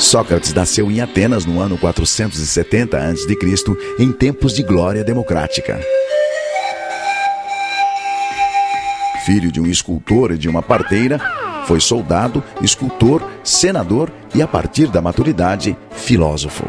Sócrates nasceu em Atenas no ano 470 a.C., em tempos de glória democrática. Filho de um escultor e de uma parteira, foi soldado, escultor, senador e, a partir da maturidade, filósofo.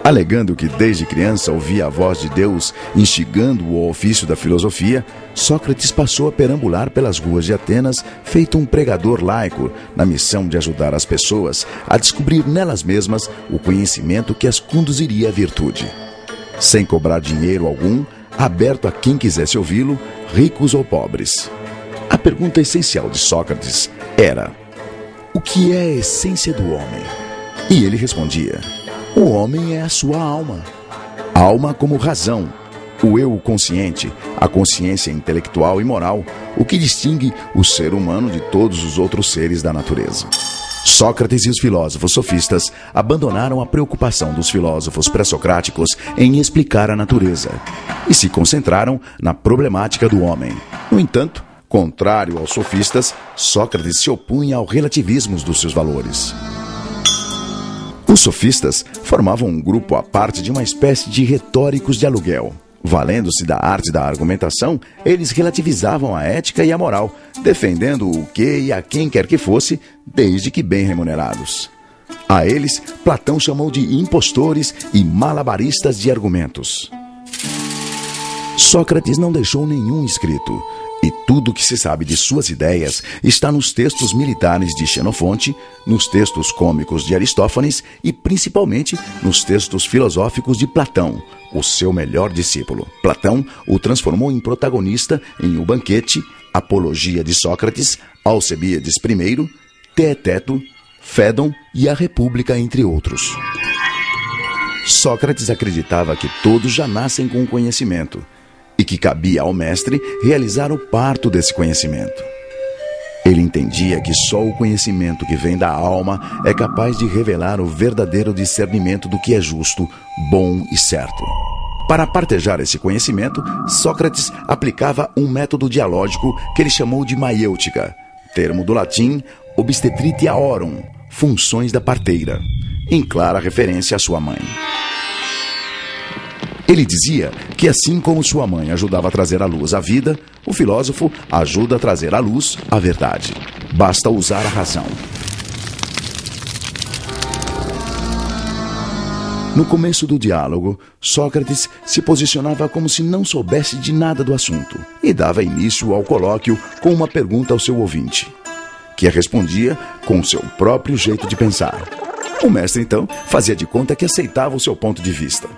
Alegando que desde criança ouvia a voz de Deus instigando-o ao ofício da filosofia, Sócrates passou a perambular pelas ruas de Atenas, feito um pregador laico, na missão de ajudar as pessoas a descobrir nelas mesmas o conhecimento que as conduziria à virtude. Sem cobrar dinheiro algum, aberto a quem quisesse ouvi-lo, ricos ou pobres. A pergunta essencial de Sócrates era: o que é a essência do homem? E ele respondia: o homem é a sua alma. Alma como razão, o eu consciente, a consciência intelectual e moral, o que distingue o ser humano de todos os outros seres da natureza. Sócrates e os filósofos sofistas abandonaram a preocupação dos filósofos pré-socráticos em explicar a natureza e se concentraram na problemática do homem. No entanto, contrário aos sofistas, Sócrates se opunha ao relativismo dos seus valores. Os sofistas formavam um grupo à parte de uma espécie de retóricos de aluguel. Valendo-se da arte da argumentação, eles relativizavam a ética e a moral, defendendo o que e a quem quer que fosse, desde que bem remunerados. A eles, Platão chamou de impostores e malabaristas de argumentos. Sócrates não deixou nenhum escrito, e tudo o que se sabe de suas ideias está nos textos militares de Xenofonte, nos textos cômicos de Aristófanes e principalmente nos textos filosóficos de Platão, o seu melhor discípulo. Platão o transformou em protagonista em O Banquete, Apologia de Sócrates, Alcebíades I, Teeteto, Fédon e A República, entre outros. Sócrates acreditava que todos já nascem com conhecimento e que cabia ao mestre realizar o parto desse conhecimento. Ele entendia que só o conhecimento que vem da alma é capaz de revelar o verdadeiro discernimento do que é justo, bom e certo. Para partejar esse conhecimento, Sócrates aplicava um método dialógico que ele chamou de maiêutica, termo do latim obstetritiaorum, funções da parteira, em clara referência à sua mãe. Ele dizia que assim como sua mãe ajudava a trazer à luz a vida, o filósofo ajuda a trazer à luz a verdade. Basta usar a razão. No começo do diálogo, Sócrates se posicionava como se não soubesse de nada do assunto e dava início ao colóquio com uma pergunta ao seu ouvinte, que a respondia com o seu próprio jeito de pensar. O mestre, então, fazia de conta que aceitava o seu ponto de vista.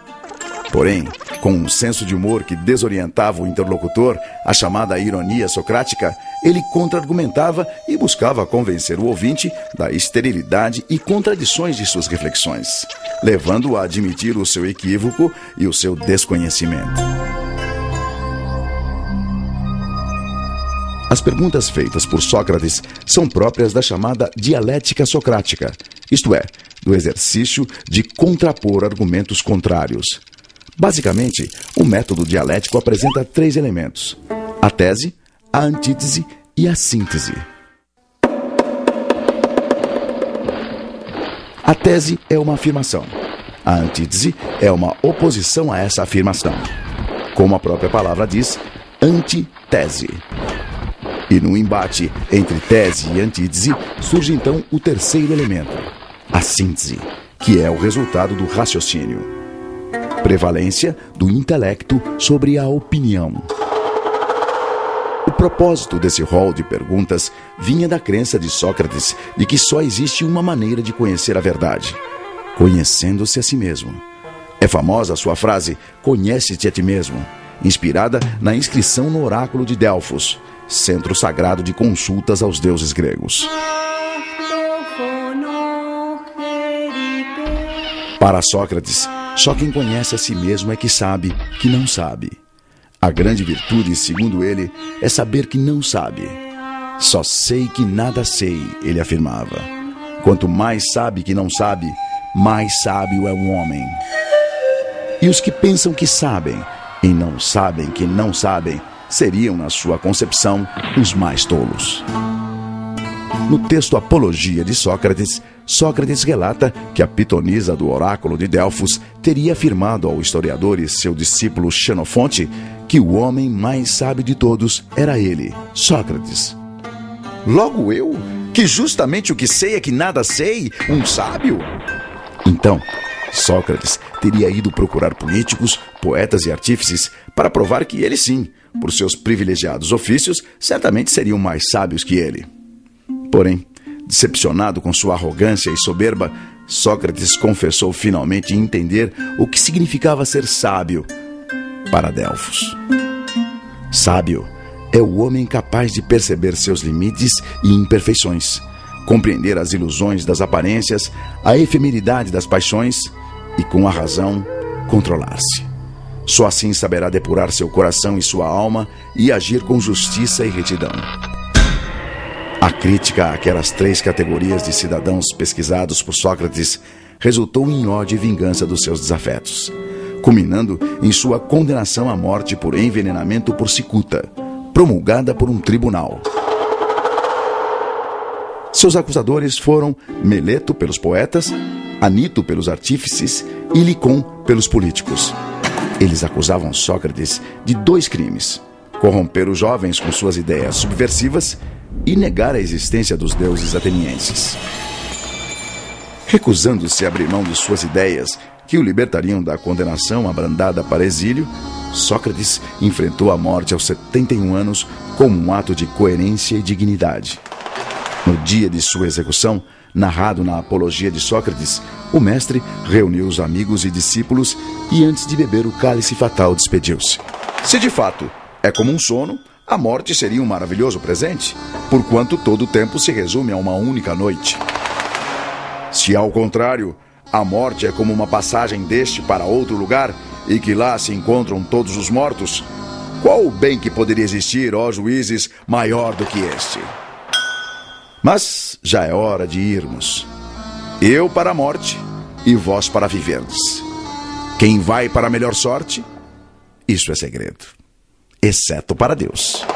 Porém, com um senso de humor que desorientava o interlocutor, a chamada ironia socrática, ele contra-argumentava e buscava convencer o ouvinte da esterilidade e contradições de suas reflexões, levando-o a admitir o seu equívoco e o seu desconhecimento. As perguntas feitas por Sócrates são próprias da chamada dialética socrática, isto é, do exercício de contrapor argumentos contrários. Basicamente, o método dialético apresenta 3 elementos: a tese, a antítese e a síntese. A tese é uma afirmação. A antítese é uma oposição a essa afirmação. Como a própria palavra diz, antitese. E no embate entre tese e antítese surge então o terceiro elemento, a síntese, que é o resultado do raciocínio. Prevalência do intelecto sobre a opinião. O propósito desse rol de perguntas vinha da crença de Sócrates de que só existe uma maneira de conhecer a verdade: conhecendo-se a si mesmo. É famosa a sua frase, conhece-te a ti mesmo, inspirada na inscrição no oráculo de Delfos, centro sagrado de consultas aos deuses gregos. Para Sócrates, só quem conhece a si mesmo é que sabe que não sabe. A grande virtude, segundo ele, é saber que não sabe. Só sei que nada sei, ele afirmava. Quanto mais sabe que não sabe, mais sábio é um homem. E os que pensam que sabem e não sabem que não sabem, seriam, na sua concepção, os mais tolos. No texto Apologia de Sócrates, Sócrates relata que a pitonisa do oráculo de Delfos teria afirmado ao historiador e seu discípulo Xenofonte que o homem mais sábio de todos era ele, Sócrates. Logo eu, que justamente o que sei é que nada sei, um sábio? Então, Sócrates teria ido procurar políticos, poetas e artífices para provar que ele sim, por seus privilegiados ofícios, certamente seriam mais sábios que ele. Porém, decepcionado com sua arrogância e soberba, Sócrates confessou finalmente entender o que significava ser sábio para Delfos. Sábio é o homem capaz de perceber seus limites e imperfeições, compreender as ilusões das aparências, a efemeridade das paixões e, com a razão, controlar-se. Só assim saberá depurar seu coração e sua alma e agir com justiça e retidão. A crítica àquelas 3 categorias de cidadãos pesquisados por Sócrates resultou em ódio e vingança dos seus desafetos, culminando em sua condenação à morte por envenenamento por cicuta, promulgada por um tribunal. Seus acusadores foram Meleto pelos poetas, Anito pelos artífices e Licon pelos políticos. Eles acusavam Sócrates de 2 crimes: corromper os jovens com suas ideias subversivas e negar a existência dos deuses atenienses. Recusando-se a abrir mão de suas ideias, que o libertariam da condenação abrandada para exílio, Sócrates enfrentou a morte aos 71 anos como um ato de coerência e dignidade. No dia de sua execução, narrado na Apologia de Sócrates, o mestre reuniu os amigos e discípulos e, antes de beber o cálice fatal, despediu-se. Se de fato é como um sono, a morte seria um maravilhoso presente, porquanto todo o tempo se resume a uma única noite. Se, ao contrário, a morte é como uma passagem deste para outro lugar e que lá se encontram todos os mortos, qual o bem que poderia existir, ó juízes, maior do que este? Mas já é hora de irmos. Eu para a morte e vós para viverdes. Quem vai para a melhor sorte, isso é segredo, exceto para Deus.